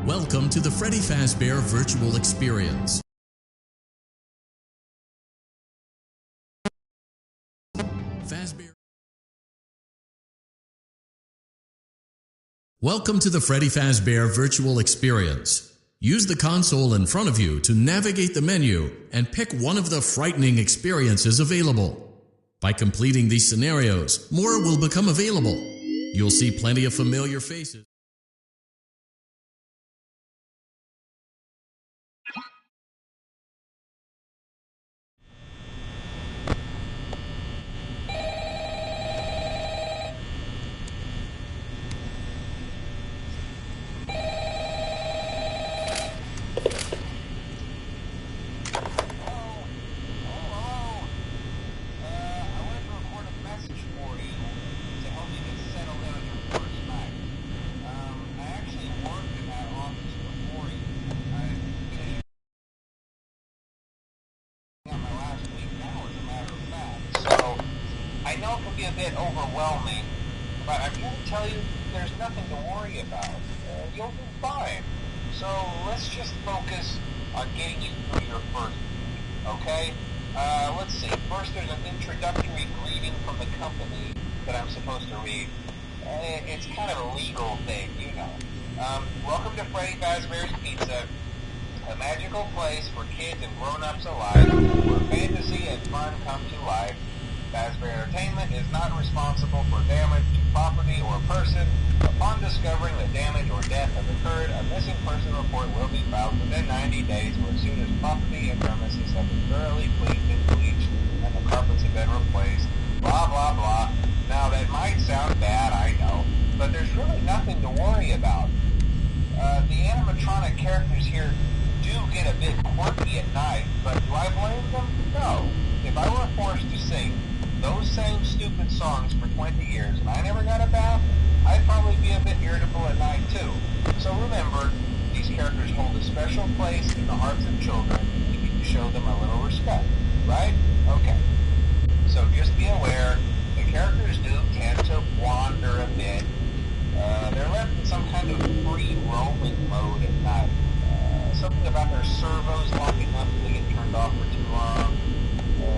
Welcome to the Freddy Fazbear Virtual Experience. Welcome to the Freddy Fazbear Virtual Experience. Use the console in front of you to navigate the menu and pick one of the frightening experiences available. By completing these scenarios, more will become available. You'll see plenty of familiar faces. I know it can be a bit overwhelming, but I'm here to tell you there's nothing to worry about. You'll do fine. So let's just focus on getting you through your first week, okay? Let's see. First, there's an introductory greeting from the company that I'm supposed to read. It's kind of a legal thing, you know. Welcome to Freddy Fazbear's Pizza, a magical place for kids and grown-ups alike, where fantasy and fun come to life. Fazbear Entertainment is not responsible for damage to property or person. Upon discovering that damage or death has occurred, a missing person report will be filed within 90 days or as soon as property and premises have been thoroughly cleaned and bleached and the carpets have been replaced. Blah, blah, blah. Now, that might sound bad, I know, but there's really nothing to worry about. The animatronic characters here do get a bit quirky at night, but do I blame them? No. If I were forced to sing those same stupid songs for 20 years and I never got a bath, I'd probably be a bit irritable at night too. So remember, these characters hold a special place in the hearts of children. You need to show them a little respect, right? Okay. So just be aware, the characters do tend to wander a bit. They're left in some kind of free roaming mode at night. Something about their servos locking up if they get turned off for too long.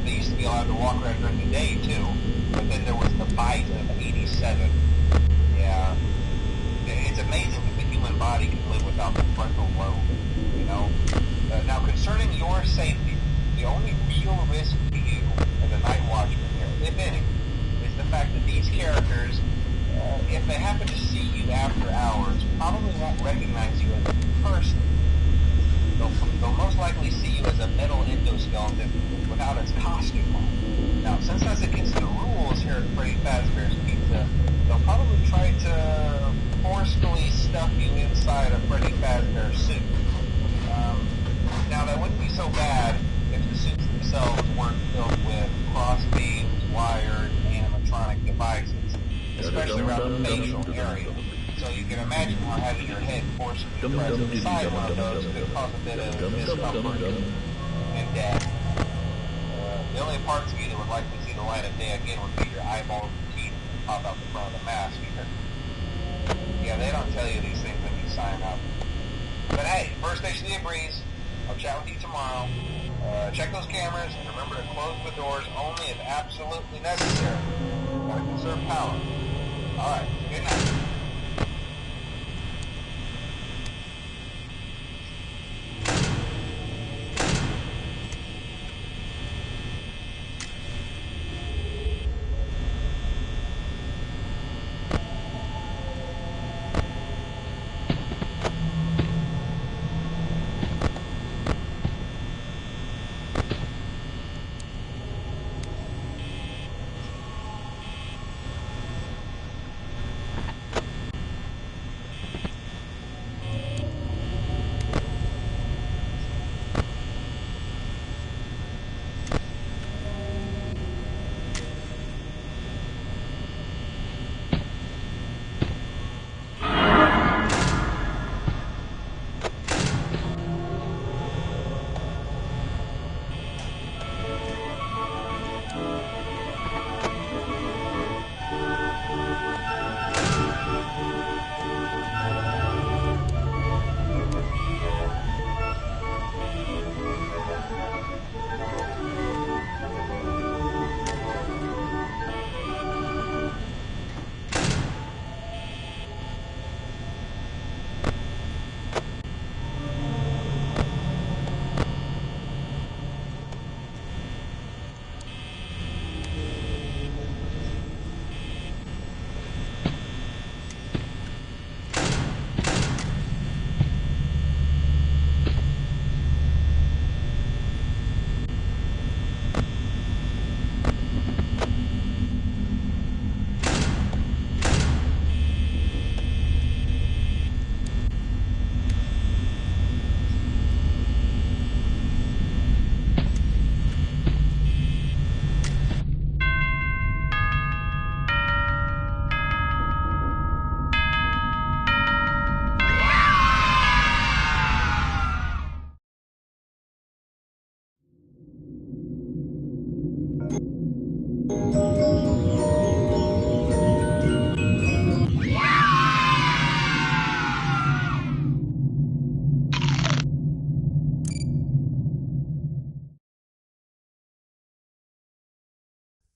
They used to be allowed to walk around during the day, too. But then there was the bite of 87. Yeah. It's amazing that the human body can live without the frontal lobe, you know? Now, concerning your safety, the only real risk to you as a night watchman here, if any, is the fact that these characters, if they happen to see you after hours, probably won't recognize you as a person. They'll most likely see you as a metal endoskeleton without its costume on. Now, since that's against the rules here at Freddy Fazbear's Pizza, they'll probably try to forcefully stuff you inside a Freddy Fazbear suit. Now, that wouldn't be so bad if the suits themselves weren't filled with crossbeams, wired, animatronic devices, especially around the facial area. So you can imagine how having your head forcibly pressed inside one of those could cause a bit of discomfort and death. The only parts of you that would likely see the light of day again would be your eyeballs and teeth that pop out the front of the mask. Yeah, they don't tell you these things when you sign up. But hey, first station of the breeze. I'll chat with you tomorrow. Check those cameras and remember to close the doors only if absolutely necessary. Gotta conserve power. Alright, good night.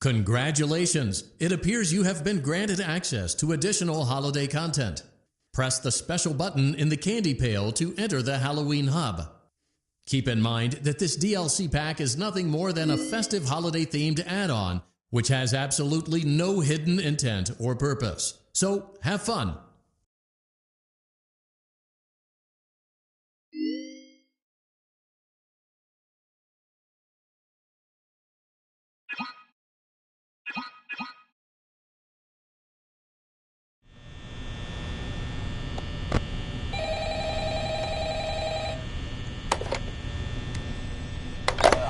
Congratulations! It appears you have been granted access to additional holiday content. Press the special button in the candy pail to enter the Halloween Hub. Keep in mind that this DLC pack is nothing more than a festive holiday-themed add-on, which has absolutely no hidden intent or purpose. So, have fun!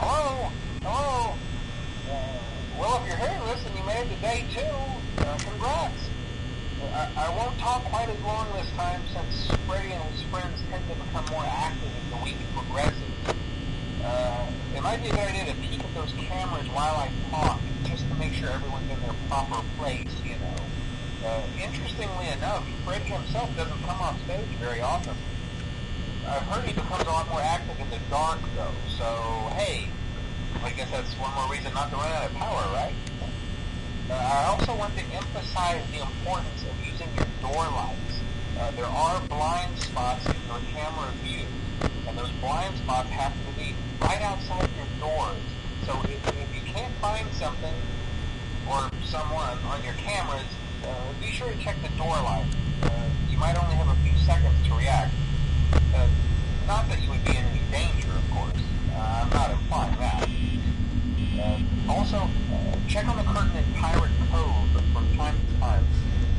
Hello? Hello? Well, if you're hearing this and you made it to day 2, congrats. I won't talk quite as long this time since Freddy and his friends tend to become more active as the week progresses. It might be a good idea to peek at those cameras while I talk, just to make sure everyone's in their proper place, you know. Interestingly enough, Freddy himself doesn't come off stage very often. I've heard he becomes a lot more active in the dark, though, so hey, I guess that's one more reason not to run out of power, right? I also want to emphasize the importance of using your door lights. There are blind spots in your camera view, and those blind spots have to be right outside your doors. So if you can't find something or someone on your cameras, be sure to check the door light. You might only have a few seconds to react. Not that you would be in any danger, of course. I'm not implying that. Also, check on the curtain in Pirate Cove from time to time.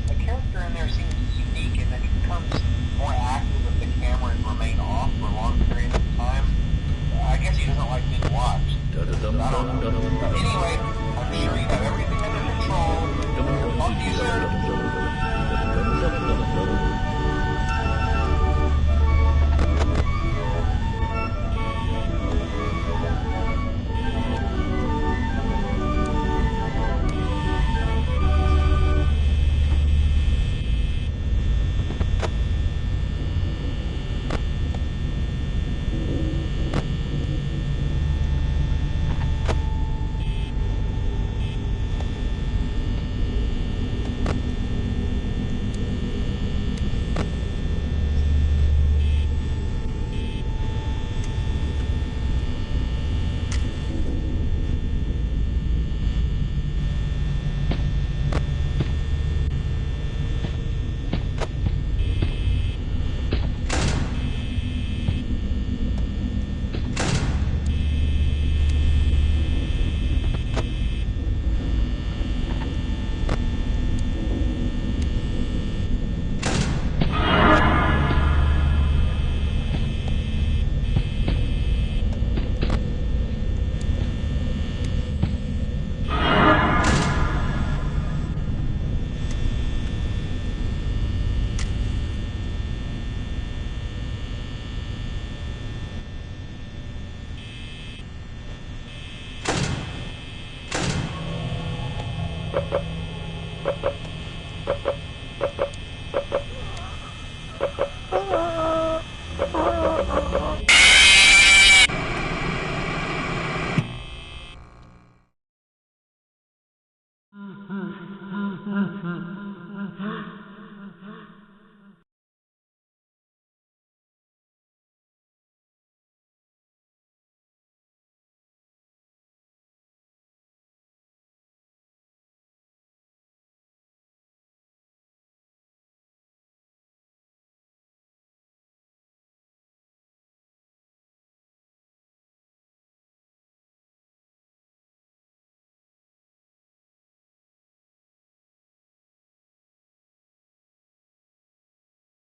A character in there seems unique in that he becomes more active if the cameras remain off for long periods of time. I guess he doesn't like being watched. I don't know. Anyway, I'm sure you have everything under control. Talk to you soon.